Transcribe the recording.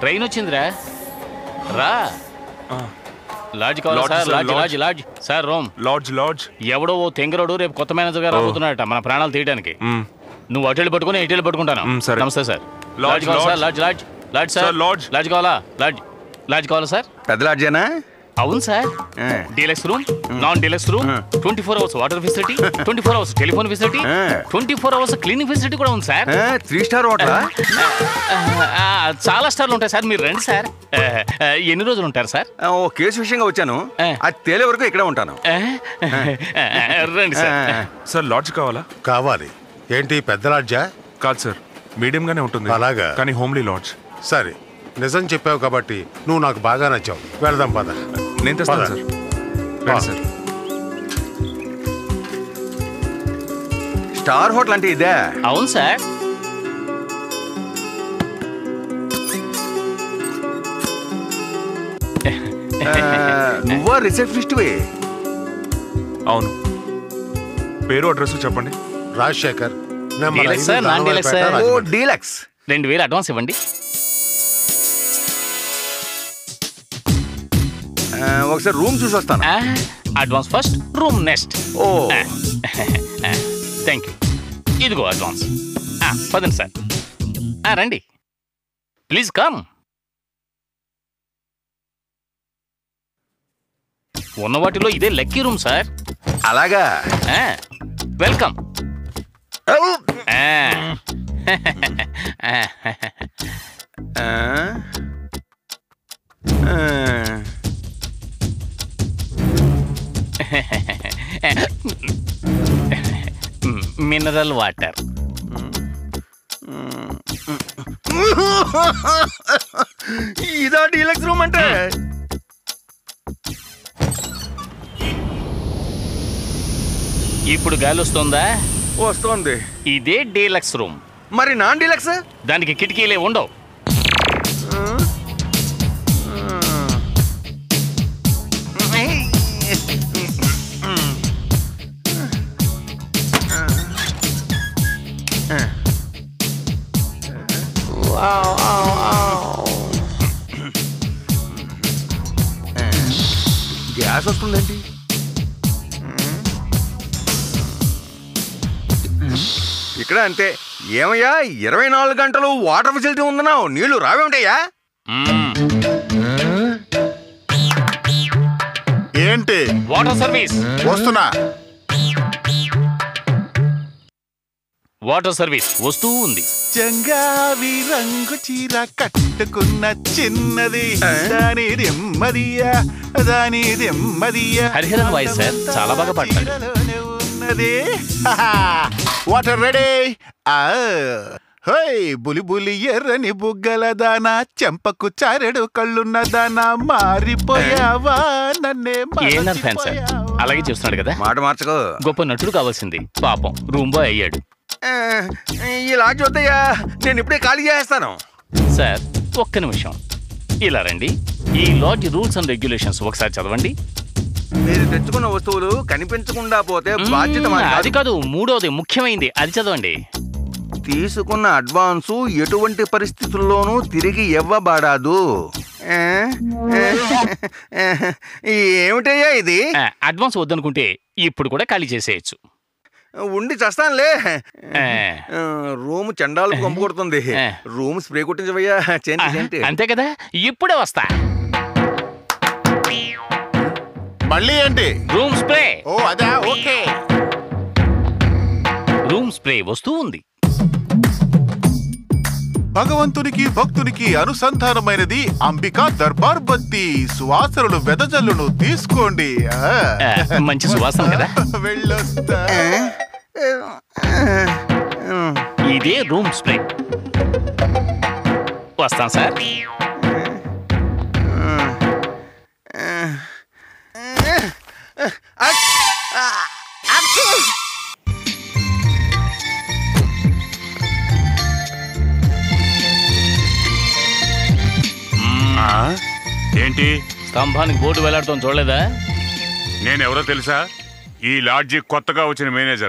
Train వచ్చిందిరా రా. Lodge కావాలా sir? Lodge lodge sir. Room lodge. ఎవడో ఓ తెంగరోడు రేపు కొత్త మేనేజర్ గారు రాబోతున్నాడట మన ప్రాణాలు తీయడానికి. నువ్వు అటెళ్ళు పట్టుకుని ఇటెళ్ళు పట్టుకుంటాను. నమస్తే సార్. లాడ్జ్ కావాలా సార్? Lodge sir. లాడ్జ్ కావాలా? లాడ్జ్ కావాలా సార్? పెద్ద లాడ్జేనా? అవును sir. Deluxe room, non deluxe room, 24 hours water facility, 24 hours telephone facility, 24 hours cleaning facility కూడా ఉంది సార్. 3 star hotel. చాలా స్టార్లు ఉంటాయి సార్. మీరు రండి సార్. ఎన్ని రోజులు ఉంటారు సార్? ఓ కేసు విషయంగా వచ్చాను. అది తేలే వరకు ఇక్కడే ఉంటాను. రండి సార్. సార్ లాడ్జ్ కావాలి. ఏంటి పెద్ద లాడ్జా? కాదు సార్, మీడియం గానే ఉంటుంది. అలాగా? కానీ హోమ్లీ లాడ్జ్. సరే, నిజం చెప్పావు కాబట్టి నువ్వు నాకు బాగా నచ్చావు. వెళదాం పద. నేను తెస్తాను సార్. రండి సార్. స్టార్ హోటల్ అంటే ఇదే? అవును సార్. నువ్వా రిసెప్షనిస్ట్వే? అవును. పేరు అడ్రస్ చెప్పండి. Rajasekhar. Deluxe sir, non deluxe sir. Oh deluxe. 2000 advance ఇవ్వండి. ఒకసారి రూమ్ చూసి వస్తాను. Advance first, room next. Oh thank you. ఇదిగో అడ్వాన్స్. పదండి సార్. రండి ప్లీజ్ కమ్. ఉన్న వాటిలో ఇదే లక్కీ రూమ్ సార్. అలాగా? వెల్కమ్. Mineral water. ఇదా డీలక్స్ రూమ్ అంటే? ఇప్పుడు గాలి వస్తుందా? వస్తుంది. ఇదే డీలక్స్ రూమ్. మరి నాన్ డీలక్స్? దానికి కిటికీలే ఉండవు. గ్యాస్ వస్తుందేంటి? ఇక్కడ అంతే. ఏమయ్యా 24 గంటలు వాటర్ ఫెసిలిటీ ఉందన్నావు, నీళ్లు రావేమిటయ్యా? ఏంటి? Water service. వస్తున్నా. వాటర్ సర్వీస్ వస్తూ ఉంది. జంగావి రంగు చీర కట్టుకున్న చిన్నది, దాని దెమ్మదియా, దాని దెమ్మదియా. హరిహరన్ వాయిస్ సార్, చాలా బాగా పాడతాడు. ఉన్నది. Water ready. హోయ్ బులి బులి ఎర్రని బుగ్గల దానా, చెంపకు చారెడు కళ్ళున్న దానా, మారిపోయావా నన్నే ఫ్యాన్ సార్. అలాగే చూస్తున్నాడు కదా. మాట మార్చకు. గొప్ప నటుడు కావాల్సింది. పాపం రూమ్ బాయ్ అయ్యాడు. ఈ లాడ్జ్ వద్దయ్యా, నేను ఇప్పుడే ఖాళీ చేస్తాను. సార్ ఒక్క నిమిషం ఇలా రండి. ఈ లాడ్జ్ రూల్స్ అండ్ రెగ్యులేషన్స్ ఒకసారి చదవండి. మీరు తెచ్చుకున్న వస్తువులు కనిపించకుండా పోతే బాధ్యత అది కాదు, మూడోది ముఖ్యమైంది, అది చదవండి. తీసుకున్న అడ్వాన్సు ఎటువంటి పరిస్థితుల్లోనూ తిరిగి ఇవ్వబడదు. ఏమిటయ్యా ఇది? అడ్వాన్స్ వద్దనుకుంటే ఇప్పుడు కూడా ఖాళీ చేసేయచ్చు. ఉండి చస్తానులే. రూమ్ చండాలు పంపు కొడుతుంది. రూమ్ స్ప్రే కొట్టించవయ్యా. అంతే కదా, ఇప్పుడే వస్తా. మళ్ళీ ఏంటి? Room spray. ఓ అదా, ఓకే. రూమ్ స్ప్రే వస్తూ ఉంది. భగవంతునికి భక్తునికి అనుసంధానమైనది అంబికా దర్బార్ బత్తి. సువాసనలు వెదజల్లును తీసుకోండి. మంచి సువాసన కదా. వెళ్ళొస్తా. ఇదే రూమ్ స్ప్రే. వస్తాను సార్. ఏంటి? స్తంభానికి బోర్డు వేలాడుతాం చూడలేదా? నేనెవరో తెలుసా? ఈ లాడ్జి కొత్తగా వచ్చిన మేనేజర్.